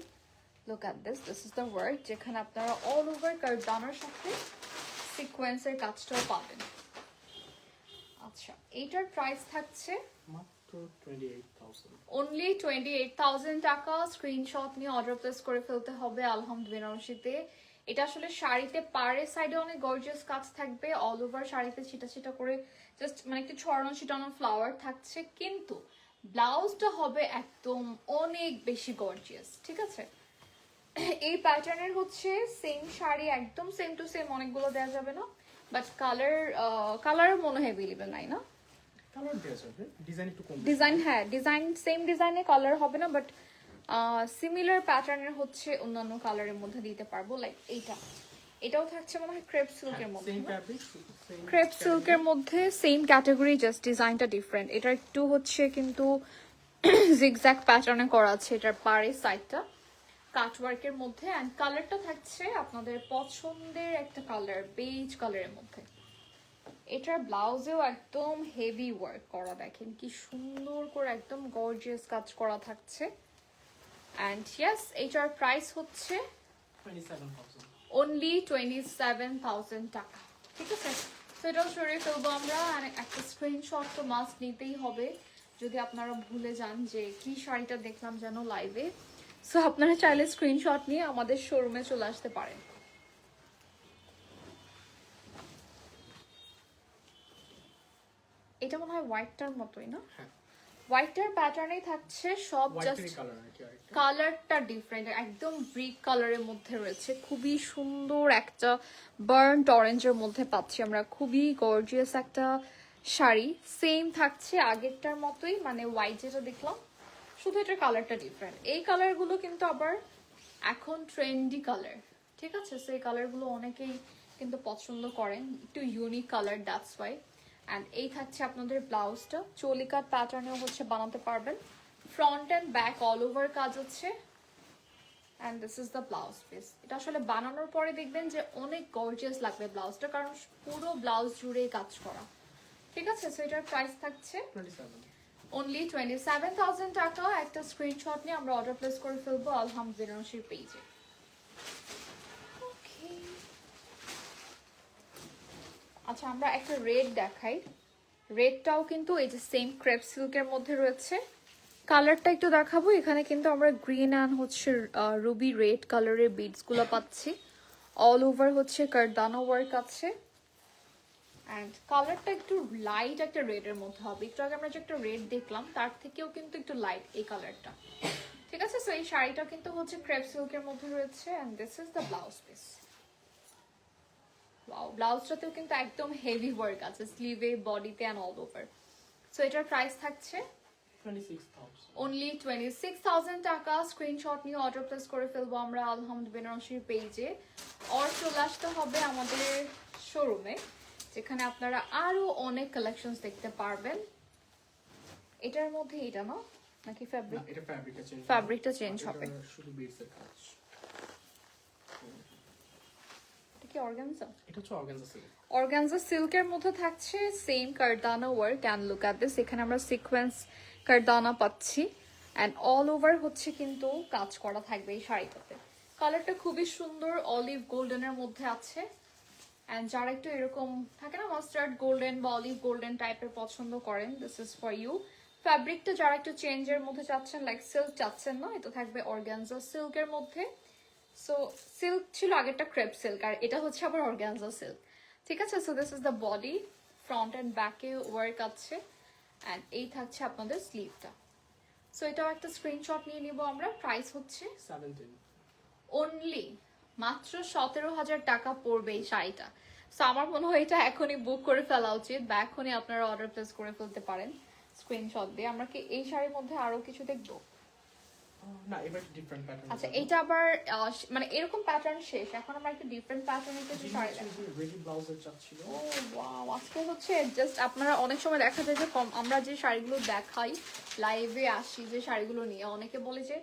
look at this, this is the work, যেখানে আপনারা অল ওভার কারদানার সাথে সিকোয়েন্সের কাজটাও পাবেন। আচ্ছা, এইটার প্রাইস থাকছে মাত্র 28,000। অনলি 28,000 টাকা। স্ক্রিনশট নিয়ে অর্ডার প্লেস করে ফেলতে হবে আলহামদ বেনারসিতে। এটা আসলে শাড়িতে পাড়ের সাইডে অনেক গর্জিয়াস কাজ থাকবে, অল ওভার শাড়িতে ছিটা ছিটা করে জাস্ট মানে একটু ছড়ানো ছিটানো ফ্লাওয়ার থাকছে, কিন্তু ব্লাউজটা হবে একদম অনেক বেশি গর্জিয়াস। ঠিক আছে, এই প্যাটার্নের হচ্ছে সেম শাড়ি একদম সেম টু সেম অনেকগুলো দেওয়া যাবে না, বাট কালার মনে হয় অ্যাভেলেবল নাই না? কালার দেওয়া যাবে, ডিজাইন একটু কম। ডিজাইন, হ্যাঁ ডিজাইন সেম ডিজাইনে কালার হবে না, বাট সিমিলার প্যাটার্নের হচ্ছে অন্যান্য কালারের মধ্যে দিতে পারবো। লাইক এটাও থাকছে মনে হয় ক্রেপ সিল্কের মধ্যে, সেম ফ্যাব্রিক, সেম ক্রেপ সিল্কের মধ্যে সেম ক্যাটাগরি, জাস্ট ডিজাইনটা ডিফারেন্ট। এটা একটু হচ্ছে কিন্তু জিগজ্যাগ প্যাটার্নে করা আছে এটার পাড়ের সাইডটা, কাটওয়ার্কের মধ্যে। অ্যান্ড কালারটা থাকছে আপনাদের পছন্দের একটা কালার, বেজ কালারের মধ্যে। এটার ব্লাউজেও একদম হেভি ওয়ার্ক করা, দেখেন কি সুন্দর করে একদম গর্জিয়াস কাজ করা থাকছে। অ্যান্ড ইয়েস, এটার প্রাইস হচ্ছে 27,000। অনলি 27,000 টাকা। ঠিক আছে, তো এটাও সরিয়ে ফেলবো আমরা। আর একটা স্ক্রিনশট তো মাস্ট নিতেই হবে, যদি আপনারা ভুলে যান যে কি শাড়িটা দেখলাম যেন লাইভে। সো আপনারা চাইলে স্ক্রিনশট নিয়ে আমাদের শোরুমে চলে আসতে পারেন। এটা মনে হয় হোয়াইটটার মতোই না? হ্যাঁ, হোয়াইটের প্যাটার্নেই থাকছে সব, জাস্ট হোয়াইটের কালার আর কি আরেকটা। কালারটা ডিফারেন্ট, একদম ব্রিক কালারের মধ্যে রয়েছে, খুবই সুন্দর একটা বার্নড অরেঞ্জের মধ্যে পাচ্ছি আমরা, খুবই গর্জিয়াস একটা শাড়ি। সেম থাকছে আগেরটার মতোই, মানে হোয়াইট যেটা দেখলাম, শুধু এটার কালারটা ডিফারেন্ট। এই কালারগুলো কিন্তু আবার এখন ট্রেন্ডি কালার। ঠিক আছে, সেই কালারগুলো অনেকেই কিন্তু পছন্দ করেন, একটু unique colour, that's why. And এই থাকছে আপনাদের ব্লাউজটা, চলিকার প্যাটার্নেও হচ্ছে বানাতে পারবেন। Front and back all over কাজ হচ্ছে। And this is the blouse piece. এটা আসলে বানানোর পরে দেখবেন যে অনেক গর্জিয়াস লাগবে ব্লাউজটা, কারণ পুরো ব্লাউজ জুড়েই কাজ করা। ঠিক আছে, সো এটার প্রাইস থাকছে 27 অনলি 27,000 টাকা। একটা স্ক্রিনশট নিয়ে আমরা অর্ডার প্লেস করে ফেলবো আলহামদ বেনারসির পেজে। আচ্ছা, আমরা একটা রেড দেখাই। রেডটাও কিন্তু এই যে সেম ক্রেপ সিল্কের মধ্যে রয়েছে। কালারটা একটু দেখাবো। এখানে কিন্তু আমরা গ্রিন অ্যান্ড হচ্ছে রুবি রেড কালারের বিডস গুলো পাচ্ছি। অল ওভার হচ্ছে কারদানা ওয়ার্ক আছে। অ্যান্ড কালারটা একটু লাইট একটা রেডের মধ্যে হবে। একটু আগে আমরা যে একটা রেড দেখলাম তার থেকেও কিন্তু একটু লাইট এই কালারটা। ঠিক আছে, সো এই শাড়িটা কিন্তু হচ্ছে ক্রেপ সিল্কের মধ্যে রয়েছে। And this is the blouse piece. Wow, ব্লাউজটাতেও কিন্তু একদম হেভি ওয়ার্ক আছে স্লিভে, বডিতে অ্যান্ড অল ওভার। সো এটার প্রাইস থাকছে 26,000 অনলি 26,000 টাকা। স্ক্রিনশট নিয়ে অর্ডার প্লেস করে ফেলবো আমরা আলহামদ বেনারসির পেজে। অর চলে আসতে হবে আমাদের শোরুমে, যেখানে আপনারা আরো অনেক কালেকশনস দেখতে পারবেন। এটার মধ্যে এটা না নাকি না, ফ্যাব্রিক? এটা চেঞ্জ ফ্যাব্রিকটা চেঞ্জ হবে। শুধু বিটস এর কাজ। এটা কি অর্গানজা? এটা হচ্ছে অর্গানজা সিল্ক। অর্গানজা সিল্কের মধ্যে থাকছে same kardana work. And look at this, এখানে আমরা সিকোয়েন্স কারদানা পাচ্ছি অ্যান্ড অল ওভার হচ্ছে কিন্তু কাজ করা থাকবে এই শাড়িটাতে। কালারটা খুবই সুন্দর, অলিভ গোল্ডেনের মধ্যে আছে। অ্যান্ড যারা একটু এরকম থাকে না মাস্টার্ড গোল্ডেন বা অলিভ গোল্ডেন টাইপের পছন্দ করেন, দিস ইজ ফর ইউ। ফ্যাব্রিকটা যারা একটু চেঞ্জের মধ্যে চাচ্ছেন, লাইক সিল্ক চাচ্ছেন না, এটা থাকবে অর্গানজা সিল্কের মধ্যে। সো সিল্ক ছিল আগেরটা ক্রেপ সিল্ক, আর এটা হচ্ছে আবার অর্গানজা সিল্ক। ঠিক আছে, so this is the body, front and ব্যাকে ওয়ার্ক আছে। অ্যান্ড এই থাকছে আপনাদের স্লিভটা। সো এটাও একটা স্ক্রিনশট নিয়ে নিব আমরা। প্রাইস হচ্ছে 17 অনলি মাত্র 17,000 টাকা পড়বে এই শাড়িটা। সো আমার মনে হয় এটা এখনই বুক করে ফেলা উচিত, বা এখনই আপনারা অর্ডার প্লেস করে ফেলতে পারেন স্ক্রিনশট দিয়ে। আমরা কি এই শাড়ির মধ্যে আরো কিছু দেখবো? না, এবার ডিফারেন্ট প্যাটার্ন। আচ্ছা, এটা আবার মানে এরকম প্যাটার্ন শেষ, এখন আমরা একটা ডিফারেন্ট প্যাটার্নের কিছু শাড়ি দেখাবো। রেডি ব্লাউজের চাচ্ছিল। ও ওয়াও, আজকে হচ্ছে জাস্ট আপনারা অনেক সময় দেখা যায় যে আমরা যে শাড়িগুলো দেখাই, লাইভে আসি যে শাড়িগুলো নিয়ে, অনেকে বলে যে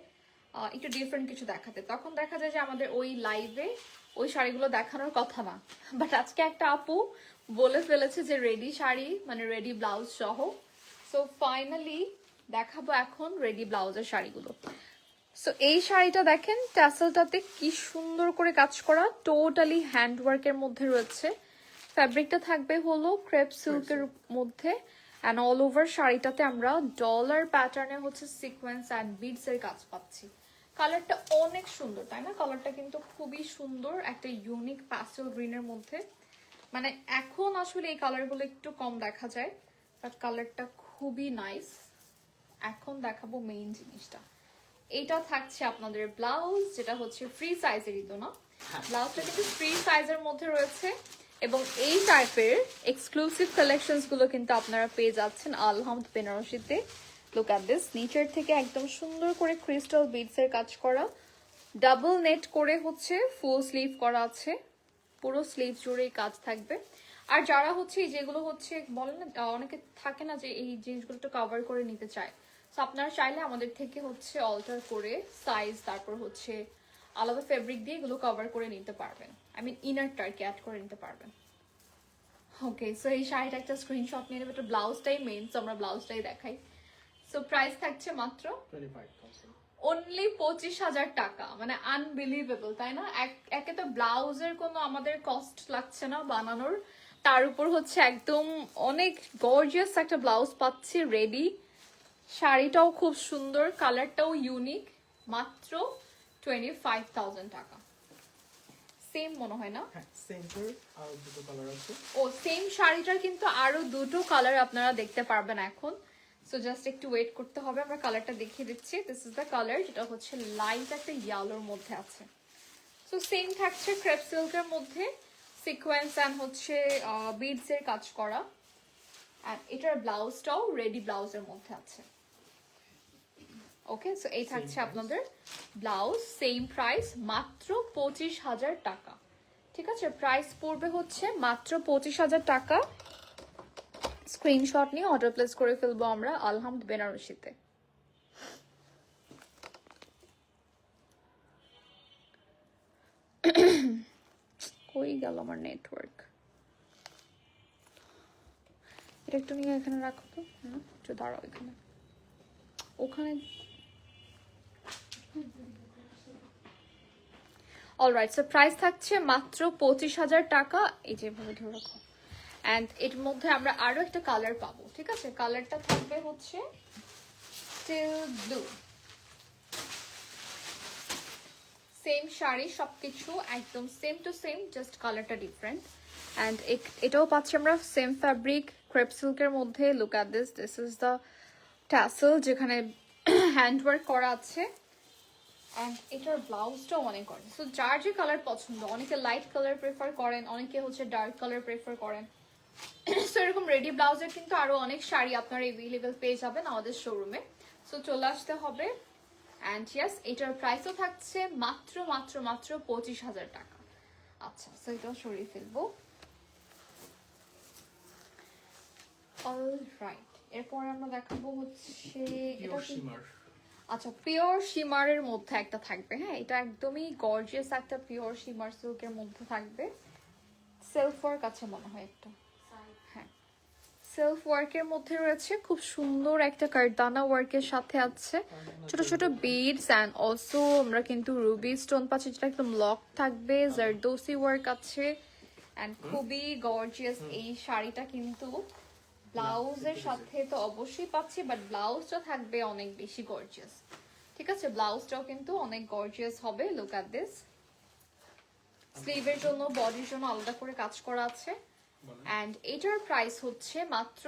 একটু ডিফারেন্ট কিছু দেখাতে, তখন দেখা যায় যে আমাদের ওই লাইভে ওই শাড়িগুলো দেখানোর কথা না। বাট আজকে একটা আপু বলে ফেলেছে যে রেডি শাড়ি মানে রেডি ব্লাউজ সহ। সো ফাইনালি দেখাবো এখন রেডি ব্লাউজের শাড়িগুলো। সো এই শাড়িটা দেখেন, ট্যাসেলটাতে কি সুন্দর করে কাজ করা, টোটালি হ্যান্ড ওয়ার্কের মধ্যে রয়েছে। ফ্যাব্রিকটা থাকবে হলো ক্রেপ সিল্কের মধ্যে। অ্যান্ড অল ওভার শাড়িটাতে আমরা ডলার প্যাটার্নে হচ্ছে সিকোয়েন্স অ্যান্ড বিডস এর কাজ পাচ্ছি। কালারটা অনেক সুন্দর, তাই না? কালারটা কিন্তু খুবই সুন্দর, একটা ইউনিক প্যাস্টেল গ্রিনের মধ্যে। মানে এখন আসলে এই কালারগুলো একটু কম দেখা যায়, বাট কালারটা খুবই নাইস। এখন দেখাবো মেইন জিনিসটা। এইটা থাকছে আপনাদের ব্লাউজ, যেটা হচ্ছে ফ্রি সাইজেরই তো না? ব্লাউজটা কিন্তু ফ্রি সাইজের মধ্যে রয়েছে। এবং এই টাইপের এক্সক্লুসিভ কালেকশনস গুলো কিন্তু আপনারা পেয়ে যাচ্ছেন আলহামদ বেনারসিতে। লুক অ্যাট দিস, নিচের থেকে একদম সুন্দর করে ক্রিস্টাল বিডস এর কাজ করা, ডাবল নেট করে হচ্ছে ফুল স্লিভ করা আছে, পুরো স্লিভ জুড়েই কাজ থাকবে। আর যারা হচ্ছে যেগুলো হচ্ছে বলেন না, অনেকে থাকে না যে এই জিনিসগুলো একটু কভার করে নিতে চায়, তো আপনারা চাইলে আমাদের থেকে হচ্ছে অল্টার করে সাইজ, তারপর হচ্ছে আলাদা ফেব্রিক দিয়ে এগুলো কভার করে নিতে পারবেন। আই মিন ইনারটা আর কি অ্যাড করে নিতে পারবেন। ওকে, সো এই শাড়িটা একটা স্ক্রিনশট নিয়ে নেবে। এটা ব্লাউজটাই মেইন, সো আমরা ব্লাউজটাই দেখাই। সো প্রাইস থাকছে মাত্র 25,000 অনলি 25,000 টাকা। মানে আনবিলিভেবল, তাই না? একে তো ব্লাউজের কোনো আমাদের কস্ট লাগছে না বানানোর, তার উপর হচ্ছে একদম অনেক গর্জিয়াস একটা ব্লাউজ পাচ্ছি রেডি। শাড়িটাও খুব সুন্দর, কালারটাও ইউনিক। মাত্র 25,000 টাকা। সেম মনে হয় না? হ্যাঁ, সেন্টার আর দুটো কালার আছে। ও সেম শাড়িটার কিন্তু আরো দুটো কালার আপনারা দেখতে পারবেন এখন। সো জাস্ট একটু ওয়েট করতে হবে, আমরা কালারটা দেখিয়ে দিচ্ছি। দিস ইজ দ্য কালার, যেটা হচ্ছে লাইট একটা ইয়েলোর মধ্যে আছে। সো সেম থাকছে ক্রেপ সিল্কের মধ্যে, সিকোয়েন্স অ্যান্ড হচ্ছে বিডস এর কাজ করা। আর এটার ব্লাউজটাও রেডি ব্লাউজের মধ্যে আছে। ওকে, সো এই থাকছে আপনাদের ব্লাউজ, সেম প্রাইস মাত্র 25,000 টাকা। ঠিক আছে, প্রাইস পড়বে হচ্ছে মাত্র 25,000 টাকা। স্ক্রিনশট নিয়ে অর্ডার প্লেস করে ফেলবো আমরা আলহামদ বেনারসিতে। গেল আমার নেটওয়ার্ক। এটা একটু নিয়ে এখানে রাখো তো, একটু দাঁড়াও এখানে, ওখানে। অলরাইট, সো প্রাইস থাকছে মাত্র 25,000 টাকা। এই যেভাবে ধরে রাখো। অ্যান্ড এর মধ্যে আমরা আরো একটা কালার পাবো, ঠিক আছে? কালারটা থাকবে হচ্ছে স্টিল ব্লু। সেম শাড়ি, সবকিছু একদম সেম টু সেম, জাস্ট কালারটা ডিফারেন্ট। অ্যান্ড এটাও পাচ্ছি আমরা সেম ফ্যাব্রিক ক্রেপ সিল্কের মধ্যে। Look at this, this is the tassel যেখানে হ্যান্ডওয়ার্ক করা আছে। অ্যান্ড এটার ব্লাউজটাও অনেক করে। সো যার যে কালার পছন্দ, অনেকে লাইট কালার প্রেফার করেন, অনেকে হচ্ছে ডার্ক কালার প্রেফার করেন। সো এরকম রেডি ব্লাউজের কিন্তু আরো অনেক শাড়ি আপনারা এভেলেবেল পেয়ে যাবেন আমাদের শোরুমে। সো চলে আসতে হবে। অ্যান্ড ইয়েস, এটার প্রাইসও থাকছে মাত্র মাত্র মাত্র 25,000 টাকা। আচ্ছা, সো এটাও সরিয়ে ফেলবো। অলরাইট, এরপর আমরা দেখাবো হচ্ছে এটা কি? আচ্ছা, পিওর শিমারের মধ্যে একটা থাকবে। হ্যাঁ, এটা একদমই গর্জিয়াস একটা পিওর শিমার সিল্কের মধ্যে থাকবে। সেলফ ওয়ার্ক আছে মনে হয় একটা। হ্যাঁ, সেলফ ওয়ার্কের মধ্যে রয়েছে খুব সুন্দর একটা কারদানা ওয়ার্কের সাথে আছে ছোট ছোট বিডস। অ্যান্ড অলসো আমরা কিন্তু রুবি স্টোন পাচ্ছি, যেটা একদম লক থাকবে। জারদোসি ওয়ার্ক আছে। অ্যান্ড খুবই গর্জিয়াস এই শাড়িটা কিন্তু ব্লাউজের সাথে তো অবশ্যই পাচ্ছি, বাট ব্লাউজটা থাকবে অনেক বেশি গর্জিয়াস। ঠিক আছে, ব্লাউজটাও কিন্তু অনেক গর্জিয়াস হবে। Look at this. স্লিভের জন্য, বডির জন্য আলাদা করে কাজ করা আছে। অ্যান্ড এটার প্রাইস হচ্ছে মাত্র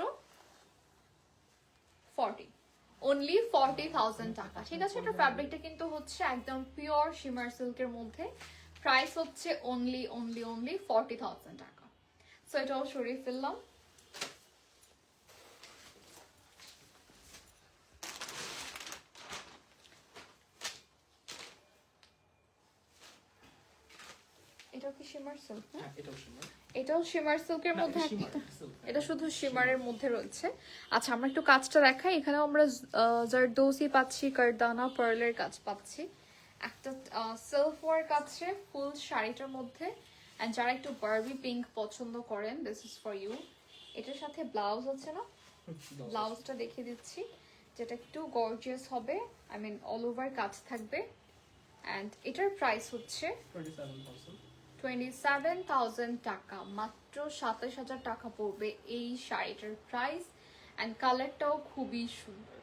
40,000 টাকা। ঠিক আছে, এটা ফ্যাব্রিকটা কিন্তু হচ্ছে একদম পিওর শিমার সিল্কের মধ্যে। প্রাইস হচ্ছে অনলি 40,000 টাকা। সো এটাও সরিয়ে ফেললাম। এটাও কি শিমার সিল্ক? হ্যাঁ, এটাও শিমার। এটাও শিমার সিল্কের না, মধ্যে এটা শিমার একটা। silk। এটা শুধু শিমারের মধ্যে রয়েছে। আচ্ছা, আমরা একটু কাজটা দেখাই। এখানেও আমরা জারদোসি পাচ্ছি, কারদানা পার্লের কাজ পাচ্ছি। একটা সেলফ ওয়ার্ক আছে ফুল শাড়িটার মধ্যে। এন্ড যারা একটু বারবি পিঙ্ক পছন্দ করেন, দিস ইজ ফর ইউ। এটার সাথে ব্লাউজ আছে না, ব্লাউজটা দেখিয়ে দিচ্ছি, যেটা একটু গর্জিয়াস হবে। আই মিন অল ওভার কাজ থাকবে। এন্ড এটার প্রাইস হচ্ছে 27,000 টাকা। মাত্র 27,000 টাকা পড়বে এই শাড়িটার প্রাইস। অ্যান্ড কালারটাও খুবই সুন্দর।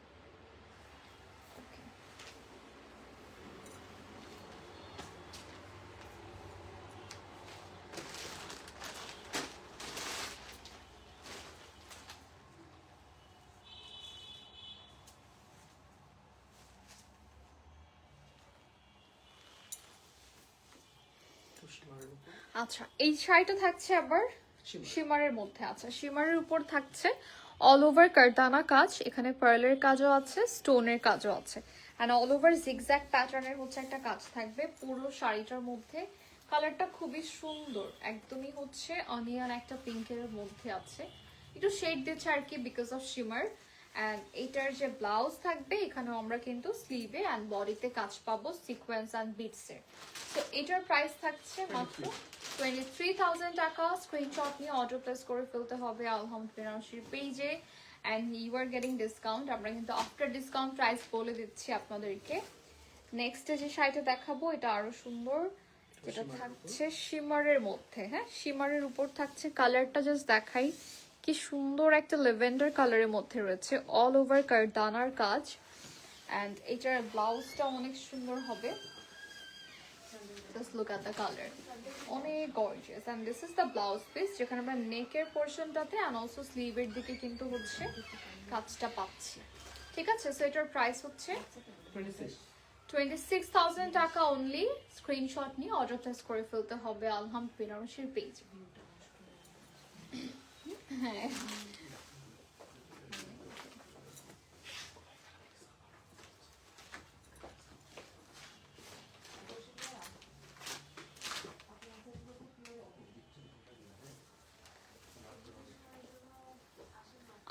আচ্ছা, এই শাড়িটা থাকছে আবার শিমারের মধ্যে। আচ্ছা, শিমারের উপর থাকছে অল ওভার কারদানা কাজ। এখানে পার্লের কাজও আছে, স্টোনের কাজও আছে। অ্যান্ড অল ওভার জিগজ্যাগ প্যাটার্নের হচ্ছে একটা কাজ থাকবে পুরো শাড়িটার মধ্যে। কালারটা খুবই সুন্দর, একদমই হচ্ছে অনিয়ন একটা পিঙ্কের মধ্যে আছে, একটু শেড দিচ্ছে আর কি বিকজ অফ শিমার। অ্যান্ড এটার যে ব্লাউজ থাকবে, এখানেও আমরা কিন্তু স্লিভে অ্যান্ড বডিতে কাজ পাবো সিকোয়েন্স অ্যান্ড বিটসের। তো এটার প্রাইস থাকছে মাত্র 23,000 টাকা। স্ক্রিনশট নিয়ে অর্ডার প্লেস করে ফেলতে হবে আলহামদ বেনারসির পেজে। And you are getting discount. আমরা কিন্তু আফটার ডিসকাউন্ট প্রাইস বলে দিচ্ছি আপনাদেরকে। নেক্সট যে শাড়িটা দেখাবো, এটা আরো সুন্দর, যেটা থাকছে শিমারের মধ্যে। হ্যাঁ, শিমারের উপর থাকছে, কালারটা জাস্ট দেখাই, কি সুন্দর একটা লেভেন্ডার কালারের মধ্যে রয়েছে অল ওভার কারদানার কাজ। অ্যান্ড এটার ব্লাউজটা অনেক সুন্দর হবে। Just look at the color. অনেক গর্জিয়াস। And this is the blouse piece, যেখানে আমরা নেকের পোর্শনটাতে এন্ড অলসো স্লিভের দিকে কিন্তু হচ্ছে কাজটা পাচ্ছি। ঠিক আছে, সো এটার প্রাইস হচ্ছে 26,000 টাকা অনলি। স্ক্রিনশট নিয়ে অর্ডার প্লেস করে ফেলতে হবে আলহামদ বেনারসির পেজে। হ্যাঁ,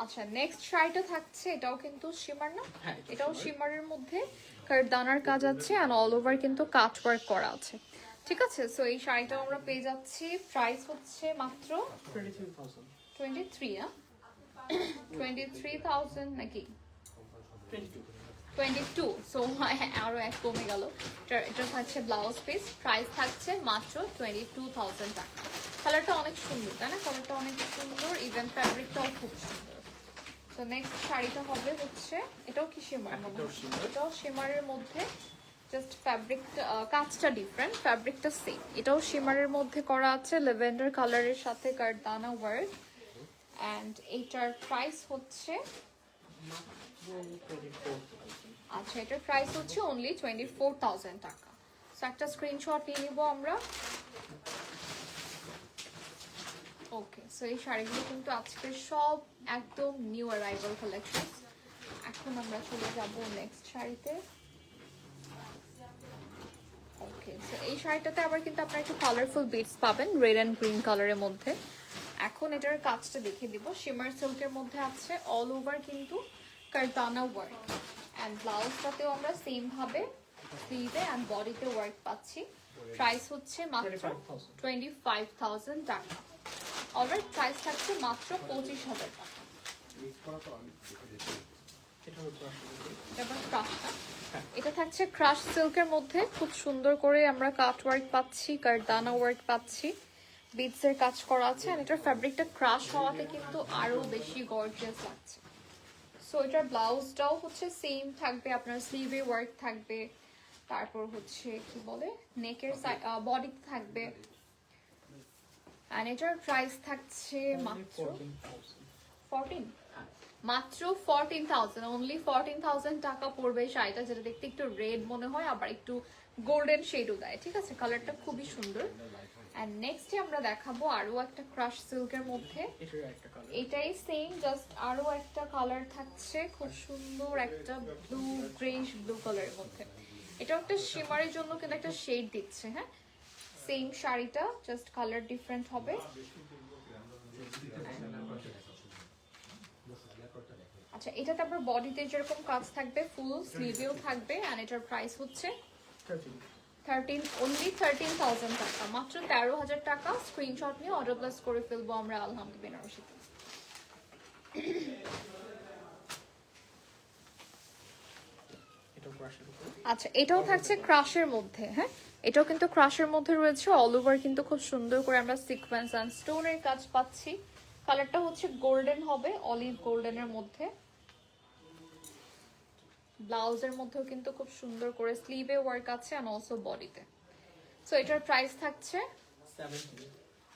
আচ্ছা, নেক্সট শাড়িটা থাকছে, এটাও কিন্তু শিমার না? হ্যাঁ, এটাও শিমারের মধ্যে কারদানার কাজ আছে অ্যান্ড অল ওভার কিন্তু কাট ওয়ার্ক করা আছে। ঠিক আছে, সো এই শাড়িটা আমরা পেয়ে যাচ্ছি, প্রাইস হচ্ছে মাত্র 23,000 23, 23,000 নাকি 22 22, সো আরো এক কমে গেল। এটা থাকছে ব্লাউজ পিস, প্রাইস থাকছে মাত্র 22,000 টাকা। কালারটা অনেক সুন্দর তাই না, কালারটা অনেক সুন্দর, ইভেন ফ্যাব্রিকটাও খুব সুন্দর। তো নেক্সট শাড়িটা হবে হচ্ছে, এটাও কি শিমার, এটাও শিমারের মধ্যে, জাস্ট ফ্যাব্রিকটা কাজটা ডিফারেন্ট, ফ্যাব্রিকটা সেম। এটাও শিমারের মধ্যে করা আছে ল্যাভেন্ডার কালারের সাথে কারদানা ওয়ার্ক, অ্যান্ড এইটার প্রাইস হচ্ছে, আচ্ছা এটার প্রাইস হচ্ছে অনলি 24,000 টাকা। সো একটা স্ক্রিনশট নিয়ে নিব আমরা। ওকে, সো এই শাড়িগুলো কিন্তু আজকে সব একদম নিউ অ্যারাইভাল কালেকশন। এখন আমরা চলে যাব নেক্সট শাড়িতে। ওকে, সো এই শাড়িটাতে আবার কিন্তু আপনারা একটু কালারফুল বিটস পাবেন রেড অ্যান্ড গ্রিন কালারের মধ্যে। এখন এটার কাজটা দেখে দিব, শিমার সিল্কের মধ্যে আছে, অল ওভার কিন্তু কারদানা ওয়ার্ক, অ্যান্ড ব্লাউজটাতেও আমরা সেম ভাবে স্লিভে অ্যান্ড বডিতে ওয়ার্ক পাচ্ছি। প্রাইস হচ্ছে মাত্র 25,000 টাকা। অলরাইট, প্রাইস থাকছে মাত্র 25,000 টাকা। এটা থাকছে ক্রাশ সিল্কের মধ্যে, খুব সুন্দর করে আমরা কাট ওয়ার্ক পাচ্ছি, কারদানা ওয়ার্ক পাচ্ছি, বিটস এর কাজ করা আছে, আর এটার ফ্যাব্রিকটা ক্রাশ হওয়াতে কিন্তু আরো বেশি গর্জিয়াস লাগছে। সো এটার ব্লাউজটাও হচ্ছে সেম থাকবে, আপনার স্লিভে ওয়ার্ক থাকবে, তারপর হচ্ছে কি বলে নেকের সাইড বডিতে থাকবে, এন্ড এটার প্রাইস থাকছে মাত্র 14, মাত্র 14,000, অনলি 14,000 টাকা পড়বে এই শাড়িটা, যেটা দেখতে একটু রেড মনে হয়, আবার একটু গোল্ডেন শেডও দেয়। ঠিক আছে, কালারটা খুবই সুন্দর। এন্ড নেক্সট আমরা দেখাবো আরো একটা ক্রাশ সিল্কের মধ্যে, এটাই সেম, জাস্ট আরো একটা কালার থাকছে, খুব সুন্দর একটা ব্লু গ্রেইশ ব্লু কালারের মধ্যে। এটা একটা শিমারের জন্য কিন্তু একটা শেড দিচ্ছে। হ্যাঁ, সেম শাড়িটা, জাস্ট কালার ডিফারেন্ট হবে। আচ্ছা, এটাতে আবার বডিতে যেরকম কাজ থাকবে ফুল স্লিভেও থাকবে, এন্ড এটার প্রাইস হচ্ছে 13,000 টাকা, মাত্র 13,000 টাকা। স্ক্রিনশট নিয়ে অর্ডার প্লেস করে ফেলবো আমরা আলহামদুলিল্লাহ বেনারসিতে। আচ্ছা, এটাও থাকছে ক্রাশের মধ্যে। হ্যাঁ, এটাও কিন্তু ক্রাশের মধ্যে রয়েছে, অল ওভার কিন্তু খুব সুন্দর করে আমরা সিকোয়েন্স এন্ড স্টোনের কাজ পাচ্ছি। কালারটা হচ্ছে গোল্ডেন হবে, অলিভ গোল্ডেনের মধ্যে। ব্লাউজের মধ্যেও কিন্তু খুব সুন্দর করে স্লিভে ওয়ার্ক আছে এন্ড অলসো বডিতে। সো এটার প্রাইস থাকছে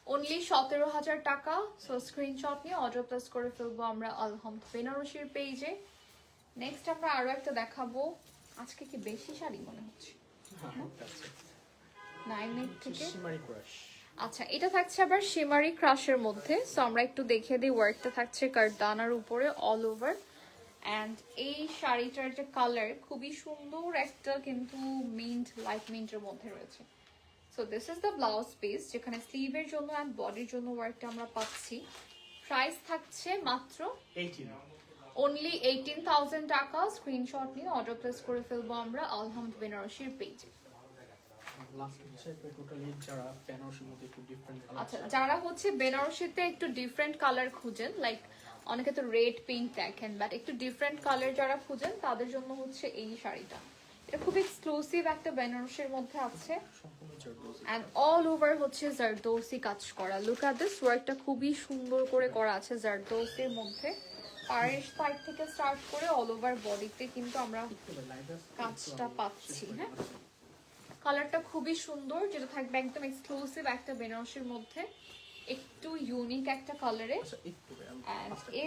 অনলি 17,000 টাকা। সো স্ক্রিনশট নিয়ে অর্ডার প্লেস করে ফেলবো আমরা আলহামদুলিল্লাহ বেনারসির পেজে। নেক্সট আমরা আরো একটা দেখাবো। আজকে কি বেশি শাড়ি মনে হচ্ছে? 9 থেকে। আচ্ছা, এটা থাকছে আবার শিমারি ক্রাশের মধ্যে। সো আমরা একটু দেখিয়ে দিই, ওয়ার্কটা থাকছে কারদানার উপরে অল ওভার, অ্যান্ড এই শাড়িটার যে কালার খুবই সুন্দর একটা, কিন্তু মিন্ট, লাইট মিন্টের মধ্যে রয়েছে। So this is the blouse piece, যেখানে স্লিভের জন্য অ্যান্ড বডির জন্য ওয়ার্কটা আমরা পাচ্ছি। প্রাইস থাকছে মাত্র অনলি 18,000 টাকা। স্ক্রিনশট নিয়ে অর্ডার প্লেস করে ফেলবো আমরা আলহামদুলিল্লাহ বেনারসির পেজে। আচ্ছা, যারা হচ্ছে বেনারসিতে একটু ডিফারেন্ট কালার খুঁজেন, লাইক অনেকে তো রেড পিঙ্ক দেখেন, বাট একটু ডিফারেন্ট কালার যারা খুঁজেন তাদের জন্য হচ্ছে এই শাড়িটা। এটা খুব এক্সক্লুসিভ একটা বেনারসির মধ্যে আছে, এন্ড অল ওভার হচ্ছে জারদৌসি কাজ করা। লুক এট দিস, ওয়ার্কটা খুবই সুন্দর করে করা আছে জারদৌসির মধ্যে। পাড়ের সাইড থেকে স্টার্ট করে অল ওভার বডিতে কিন্তু আমরা কাজটা পাচ্ছি। হ্যাঁ, কালারটা খুবই সুন্দর, যেটা থাকবে একদম এক্সক্লুসিভ একটা বেনারসির মধ্যে, একটু ইউনিক একটা কালারে।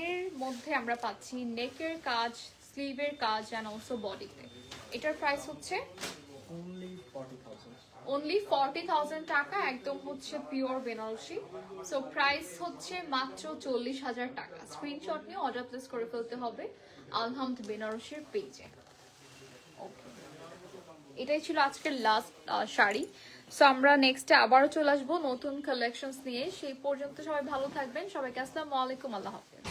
এর মধ্যে আমরা পাচ্ছি নেকের কাজ, স্লিভের কাজ এন্ড অলসো বডিতে। এটার প্রাইস হচ্ছে অনলি 40,000 টাকা, একদম হচ্ছে পিওর বেনারসি। সো প্রাইস হচ্ছে মাত্র 40,000 টাকা। স্ক্রিনশট নিয়ে অর্ডার প্লেস করে ফেলতে হবে আলহামদুলিল্লাহ বেনারসির পেজে। ওকে, এটাই ছিল আজকের লাস্ট শাড়ি। সো আমরা নেক্সটে আবারও চলে আসবো নতুন কালেকশনস নিয়ে। সেই পর্যন্ত সবাই ভালো থাকবেন। সবাইকে আসসালামু আলাইকুম, আল্লাহ হাফেজ।